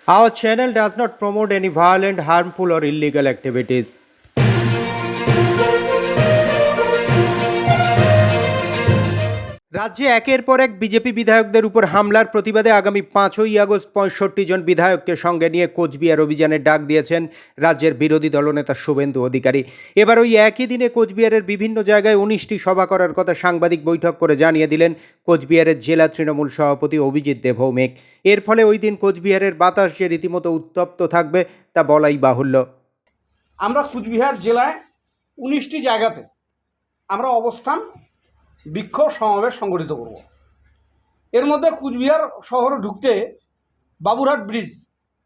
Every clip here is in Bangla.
Our channel does not promote any violent, harmful, or illegal activities. রাজ্যে একের পর এক বিজেপি বিধায়কদের উপর হামলার প্রতিবাদে আগামী 5ই আগস্ট 65 জন বিধায়ককে সঙ্গে নিয়ে কোচবিহার অভিযানের ডাক দিয়েছেন রাজ্যের বিরোধী দলনেতা শুভেন্দু অধিকারী। এবার ওই একই দিনে কোচবিহারের বিভিন্ন জায়গায় 19টি সভা করার কথা সাংবাদিক বৈঠক করে জানিয়ে দিলেন কোচবিহারের জেলা তৃণমূল সভাপতি অভিজিৎ দেবভৌমিক। এর ফলে ওই দিন কোচবিহারের বাতাস যে রীতিমতো উত্তপ্ত থাকবে তা বলাই বাহুল্য। আমরা কুচবিহার জেলায় 19টি জায়গাতে আমরা অবস্থান বিক্ষোভ সমাবেশ সংগঠিত করব। এর মধ্যে কুচবিহার শহরে ঢুকতে বাবুরহাট ব্রিজ,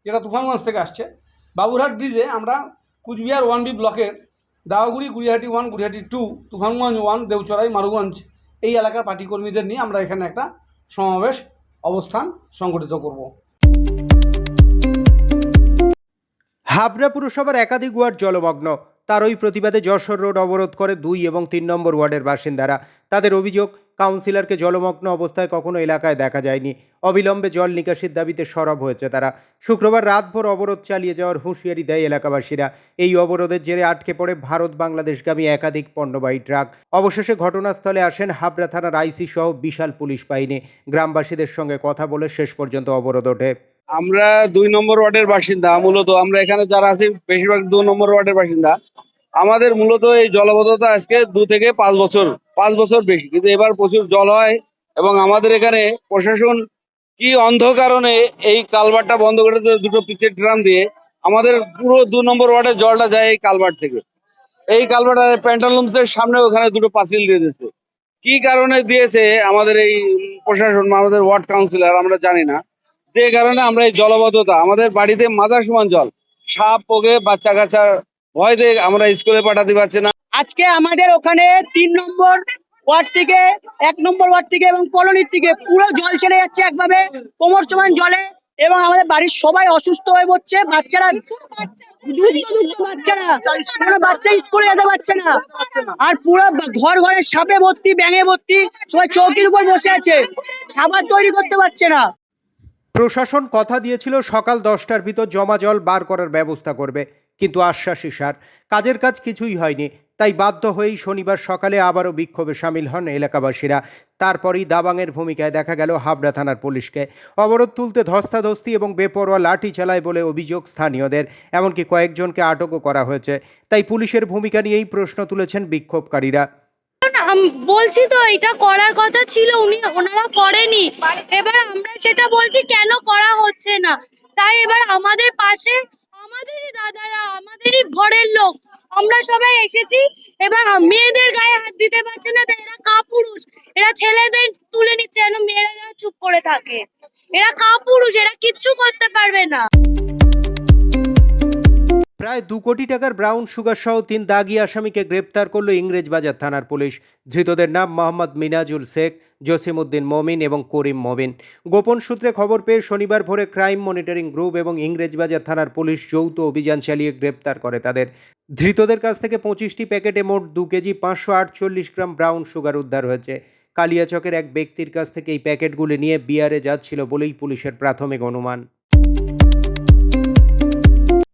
যেটা তুফানগঞ্জ থেকে আসছে, বাবুরহাট ব্রিজে আমরা কুচবিহার 1B ব্লকের দাওয়াগুড়ি, গুড়িয়াহাটি 1, গুড়িয়াহাটি 2, তুফানগঞ্জ 1, দেওচড়াই, মারুগঞ্জ এই এলাকার পার্টি কর্মীদের নিয়ে আমরা এখানে একটা সমাবেশ অবস্থান সংগঠিত করব। হাবড়া পুরসভার একাধিক ওয়ার্ড জলমগ্ন। তার ওই প্রতিবাদে যশোর রোড অবরোধ করে 2 এবং 3 নম্বর ওয়ার্ডের বাসিন্দারা। তাদের অভিযোগ, কাউন্সিলরকে জলমগ্ন অবস্থায় কখনো এলাকায় দেখা যায়নি। অবিলম্বে জল নিকাশির দাবিতে সরব হয়েছে তারা। শুক্রবার রাতভর অবরোধ চালিয়ে যাওয়ার হুঁশিয়ারি দেয় এলাকাবাসীরা। এই অবরোধের জেরে আটকে পড়ে ভারত বাংলাদেশগামী একাধিক পণ্যবাহী ট্রাক। অবশেষে ঘটনাস্থলে আসেন হাবড়া থানার আইসি সহ বিশাল পুলিশ বাহিনী। গ্রামবাসীদের সঙ্গে কথা বলে শেষ পর্যন্ত অবরোধ ওঠে। আমরা 2 নম্বর ওয়ার্ডের বাসিন্দা। মূলত আমরা এখানে যারা আছি বেশিরভাগ 2 নম্বর ওয়ার্ডের বাসিন্দা। আমাদের মূলত এই জলবদ্ধতা আজকে 2 থেকে 5 বছর বেশি, কিন্তু এবার প্রচুর জল হয় এবং আমাদের এখানে প্রশাসন কি অন্ধ কারণে এই কালভারটা বন্ধ করে দুটো পিচের ড্রাম দিয়ে আমাদের পুরো 2 নম্বর ওয়ার্ডের জলটা যায় এই কালভার থেকে। এই কালভারটা প্যান্টালুমসের সামনে ওখানে দুটো পাঁচিল দিয়ে দিয়েছে। কি কারণে দিয়েছে আমাদের এই প্রশাসন, আমাদের ওয়ার্ড কাউন্সিলর, আমরা জানি না। যে কারণে আমরা এই জলবদ্ধতা, আমাদের বাড়িতে মাথা সমান জল, সাপ পোকে, বাচ্চা কাচ্চা ভয় দিয়ে আমরা স্কুলে পাঠাতে পারছি না। আজকে আমাদের ওখানে 3 নম্বর ওয়ার্ড থেকে, 1 নম্বর ওয়ার্ড থেকে এবং কলোনির থেকে পুরো জল চলে যাচ্ছে একভাবে কোমর সমান জলে, এবং আমাদের বাড়ির সবাই অসুস্থ হয়ে পড়ছে। বাচ্চারা কোনো বাচ্চা স্কুলে যেতে পারছে না, আর পুরো ঘরে সাপে ভর্তি, ব্যাঙে ভর্তি, সবাই চৌকির উপর বসে আছে, খাবার তৈরি করতে পারছে না। প্রশাসন কথা দিয়েছিল সকাল 10টার ভিতর জমা জল বার করার ব্যবস্থা করবে, কিন্তু আশ্বাসই সার, কাজের কাজ কিছুই হয়নি। তাই বাধ্য হয়েই শনিবার সকালে আবারও বিক্ষোভে সামিল হন এলাকাবাসীরা। তারপরই দাবাংয়ের ভূমিকায় দেখা গেল হাবড়া থানার পুলিশকে। অবরোধ তুলতে ধস্তাধস্তি এবং বেপরোয়া লাঠি চালায় বলে অভিযোগ স্থানীয়দের। এমনকি কয়েকজনকে আটকও করা হয়েছে। তাই পুলিশের ভূমিকা নিয়েই প্রশ্ন তুলেছেন বিক্ষোভকারীরা। বলছি তো এটা করার কথা ছিল, ওনারা করেনি। এবার আমরা সেটা বলছি কেন করা হচ্ছে না। তাই এবার আমাদের পাশে আমাদেরই দাদারা, আমাদেরই ঘরের লোক, আমরা সবাই এসেছি। এবার মেয়েদের গায়ে হাত দিতে পারছে না, তাই এরা কাপুরুষ, এরা ছেলেদের তুলে নিচ্ছে যেন মেয়েরা যেন চুপ করে থাকে। এরা কাপুরুষ, এরা কিচ্ছু করতে পারবে না। প্রায় 2 কোটি টাকার ব্রাউন সুগার সহ 3 দাগি আসামিকে গ্রেপ্তার করল ইংরেজবাজার থানার পুলিশ। ধৃতদের নাম মোহাম্মদ মিনাজুল শেখ, জসিমউদ্দিন মমিন এবং করিম মমিন। গোপন সূত্রে খবর পেয়ে শনিবার ভোরে ক্রাইম মনিটরিং গ্রুপ এবং ইংরেজবাজার থানার পুলিশ যৌথ অভিযান চালিয়ে গ্রেপ্তার করে তাদের। ধৃতদের কাছ থেকে 25টি প্যাকেটে মোট 2 কেজি 548 গ্রাম ব্রাউন সুগার উদ্ধার হয়েছে। কালিয়াচকের এক ব্যক্তির কাছ থেকে এই প্যাকেটগুলি নিয়ে বিহারে যাচ্ছিল বলেই পুলিশের প্রাথমিক অনুমান।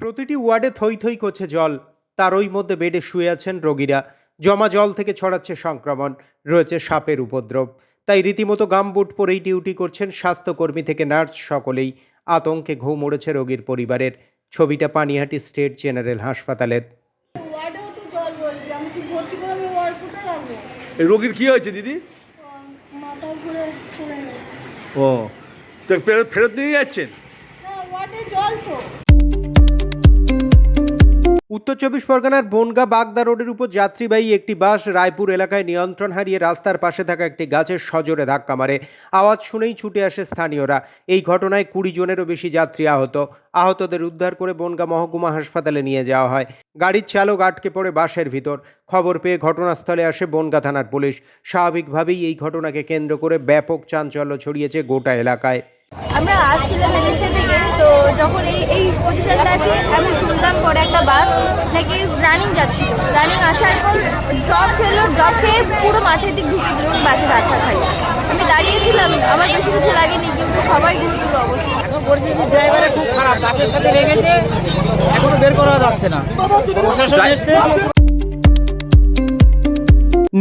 প্রতিটি ওয়ার্ডে থই থই করছে জল, তার ওই মধ্যে বেডে শুয়ে আছেন রোগীরা। জমা জল থেকে ছড়াচ্ছে সংক্রমণ, রয়েছে সাপের উপদ্রব। তাই রীতিমতো গামবুট পরেই ডিউটি করছেন স্বাস্থ্যকর্মী থেকে নার্স সকলেই। আতঙ্কে ঘুম উড়েছে রোগীর পরিবারের। ছবিটা পানিহাটি স্টেট জেনারেল হাসপাতালের। রোগীর কি হয়েছে দিদি? ও, তো ফেরত নিয়ে যাচ্ছেন? উত্তর 24 পরগনার বনগা বাগদা রোডের উপর যাত্রীবাহী একটি বাস রায়পুর এলাকায় নিয়ন্ত্রণ হারিয়ে রাস্তার পাশে থাকা একটি গাছের সজোরে ধাক্কা মারে। আওয়াজ শুনেই ছুটে আসে স্থানীয়রা। এই ঘটনায় 20 জনেরও বেশি যাত্রী আহত। আহতদের উদ্ধার করে বনগা মহকুমা হাসপাতালে নিয়ে যাওয়া হয়। গাড়ির চালক আটকে পড়ে বাসের ভিতর। খবর পেয়ে ঘটনাস্থলে আসে বনগা থানার পুলিশ। স্বাভাবিকভাবেই এই ঘটনাকে কেন্দ্র করে ব্যাপক চাঞ্চল্য ছড়িয়েছে গোটা এলাকায়। আমরা আসছিলাম এজেন্সি থেকে, তো যখন এই পজিশনটা আসি আমি শুনলাম পরে একটা বাস নাকি রানিং যাচ্ছিল। রানিং আসার পর ড্রপ খেলো, ড্রপ খেয়ে পুরো মাঠের দিক ঢুকে দিল, বাসে ধাক্কা খাই। আমি দাঁড়িয়েছি, গেছিলাম, আমার বেশি কিছু লাগেনি, কিন্তু সবাই গুরুতর অবস্থা। এখন পরিস্থিতি ড্রাইভারের খুব খারাপ, বাসের সাথে লেগেছে, এখনো বের করা যাচ্ছে না। প্রশাসন এসছে।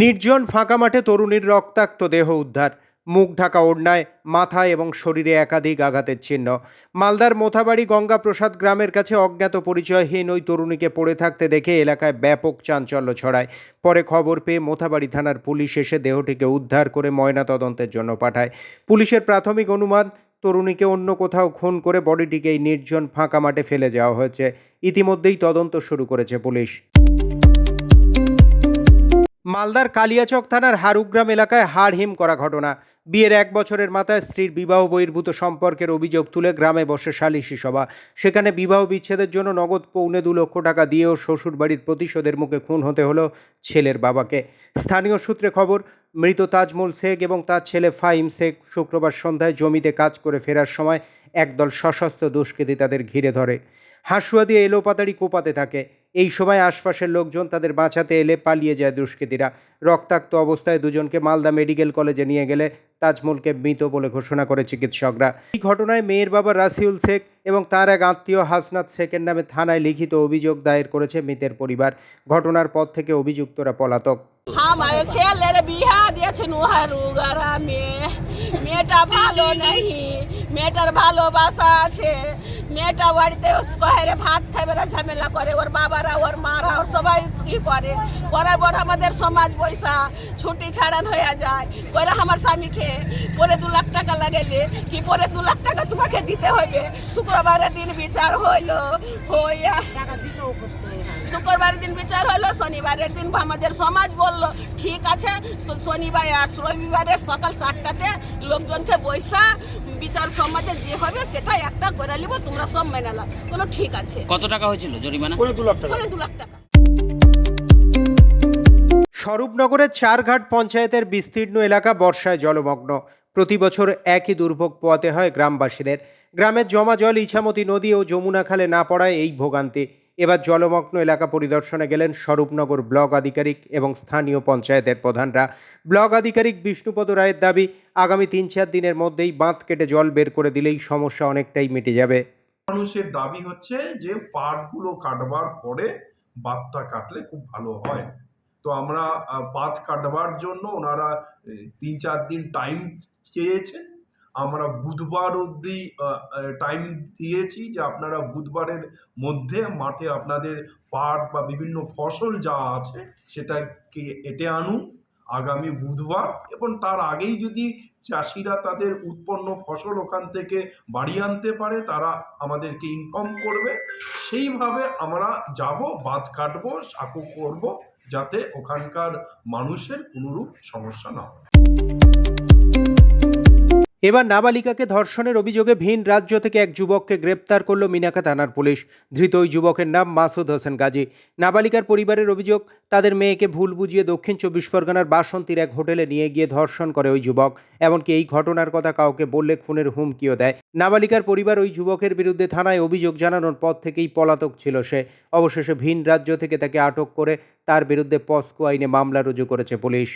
নির্জন ফাঁকা মাঠে তরুণীর রক্তাক্ত দেহ উদ্ধার, মুখ ঢাকা ওড়নায়, মাথায় এবং শরীরে একাধিক আঘাতের চিহ্ন। মালদার মোথাবাড়ি গঙ্গাপ্রসাদ গ্রামের কাছে অজ্ঞাত পরিচয়হীন ওই তরুণীকে পড়ে থাকতে দেখে এলাকায় ব্যাপক চাঞ্চল্য ছড়ায়। পরে খবর পেয়ে মোথাবাড়ি থানার পুলিশ এসে দেহটিকে উদ্ধার করে ময়নাতদন্তের জন্য পাঠায়। পুলিশের প্রাথমিক অনুমান, তরুণীকে অন্য কোথাও খুন করে বডিটিকে এই নির্জন ফাঁকা মাঠে ফেলে যাওয়া হয়েছে। ইতিমধ্যেই তদন্ত শুরু করেছে পুলিশ। মালদার কালিয়াচক থানার হারুগ্রাম এলাকায় হাড়হিম করা ঘটনা। বিয়ের 1 বছরের মাথায় স্ত্রীর বিবাহ বহির্ভূত সম্পর্কের অভিযোগ তুলে গ্রামে বসে সালিশি সভা। সেখানে বিবাহ বিচ্ছেদের জন্য নগদ 2.25 লক্ষ টাকা দিয়েও শ্বশুরবাড়ির প্রতিশোধের মুখে খুন হতে হলো ছেলের বাবাকে। স্থানীয় সূত্রে খবর, মৃত তাজমল শেখ এবং তার ছেলে ফাহিম শেখ শুক্রবার সন্ধ্যায় জমিতে কাজ করে ফেরার সময় একদল সশস্ত্র দুষ্কৃতী তাদের ঘিরে ধরে। হাঁসুয়া দিয়ে এলোপাতাড়ি কোপাতে থাকে। এই সময় আশপাশের লোকজন তাদের বাঁচাতে এলে পালিয়ে যায় দুষ্কৃতীরা। রক্তাক্ত অবস্থায় দুজনকে মালদা মেডিকেল কলেজে নিয়ে গেলে তাজমলকে মৃত বলে ঘোষণা করে চিকিৎসকরা। এই ঘটনায় মেয়ের বাবা রাসিউল শেখ এবং তার এক আত্মীয় হাসনাত শেখের নামে থানায় লিখিত অভিযোগ দায়ের করেছে মৃতের পরিবার। ঘটনার পর থেকে অভিযুক্তরা পলাতক। আমার ছেলের বিহা দিয়েছে নুহারু গ্রামে, মেয়েটা ভালো নেই, মেয়েটার ভালোবাসা আছে, মেয়েটা বাড়িতে কহেরে ভাত খাবে না, ঝামেলা করে, ওর বাবারা ওর মারা ওর সবাই ই করে, করার পর আমাদের সমাজ পয়সা ছুটি ছাড়ান হয়ে যায়, করে আমার স্বামীকে পরে 2 লাখ টাকা লাগাইলে কি পরে 2 লাখ টাকা তোমাকে দিতে হবে। শুক্রবারের দিন বিচার হইলো, হইয়া শুক্রবারের দিন বিচার হলো, শনিবারের দিন আমাদের সমাজ বললো ঠিক আছে শনিবার আর রবিবারের সকাল 7টাতে লোকজনকে বৈশা বিচার সমাজে যে হবে সেটা একটা করে নিব, তোমরা সব মেনে নাও। বলো ঠিক আছে। কত টাকা হয়েছিল জরিমানা? 2 লাখ টাকা। স্বরূপনগরের চারঘাট পঞ্চায়েতের বিস্তীর্ণ এলাকা বর্ষায় জলমগ্ন। প্রতি বছর একই দুর্ভোগ পোহাতে হয় গ্রামবাসীদের। গ্রামের জমা জল ইছামতি নদী ও যমুনা খালে না পড়ায় এই ভোগান্তি। এবার জলমগ্ন এলাকা পরিদর্শনে গেলেন স্বরূপনগর ব্লক আধিকারিক এবং স্থানীয় পঞ্চায়েতের প্রধানরা। ব্লক আধিকারিক বিষ্ণুপদ রায়ের দাবি, আগামী 3-4 দিনের মধ্যেই বাঁধ কেটে জল বের করে দিলেই সমস্যা অনেকটাই মিটে যাবে। মানুষের দাবি হচ্ছে যে পাটগুলো কাটবার পরে বাঁধটা কাটলে খুব ভালো হয়। তো আমরা বাঁধ কাটবার জন্য ওনারা 3-4 দিন টাইম চেয়েছেন। আমরা বুধবার অবধি টাইম দিয়েছি যে আপনারা বুধবারের মধ্যে মাঠে আপনাদের পাট বা বিভিন্ন ফসল যা আছে সেটাকে কেটে আনুন আগামী বুধবার, এবং তার আগেই যদি চাষিরা তাদের উৎপন্ন ফসল ওখান থেকে বাড়ি আনতে পারে তারা আমাদেরকে ইনফর্ম করবে। সেইভাবে আমরা যাব, বাঁধ কাটবো, সাঁকো করব, যাতে ওখানকার মানুষের কোনোরূপ সমস্যা না হয়। এবার নাবালিকাকে ধর্ষণের অভিযোগে ভিন রাজ্য থেকে এক যুবককে গ্রেপ্তার করল মিনাকা থানার পুলিশ। ধৃত ওই যুবকের নাম মাসুদ হোসেন গাজী। নাবালিকার পরিবারের অভিযোগ, তাদের মেয়েকে ভুল বুঝিয়ে দক্ষিণ 24 পরগনার বাসন্তীর এক হোটেলে নিয়ে গিয়ে ধর্ষণ করে ওই যুবক। এমনকি এই ঘটনার কথা কাউকে বললে খুনের হুমকিও দেয়। নাবালিকার পরিবার ওই যুবকের বিরুদ্ধে থানায় অভিযোগ জানানোর পর থেকেই পলাতক ছিল সে। অবশেষে ভিন রাজ্য থেকে তাকে আটক করে তার বিরুদ্ধে পস্কো আইনে মামলা রুজু করেছে পুলিশ।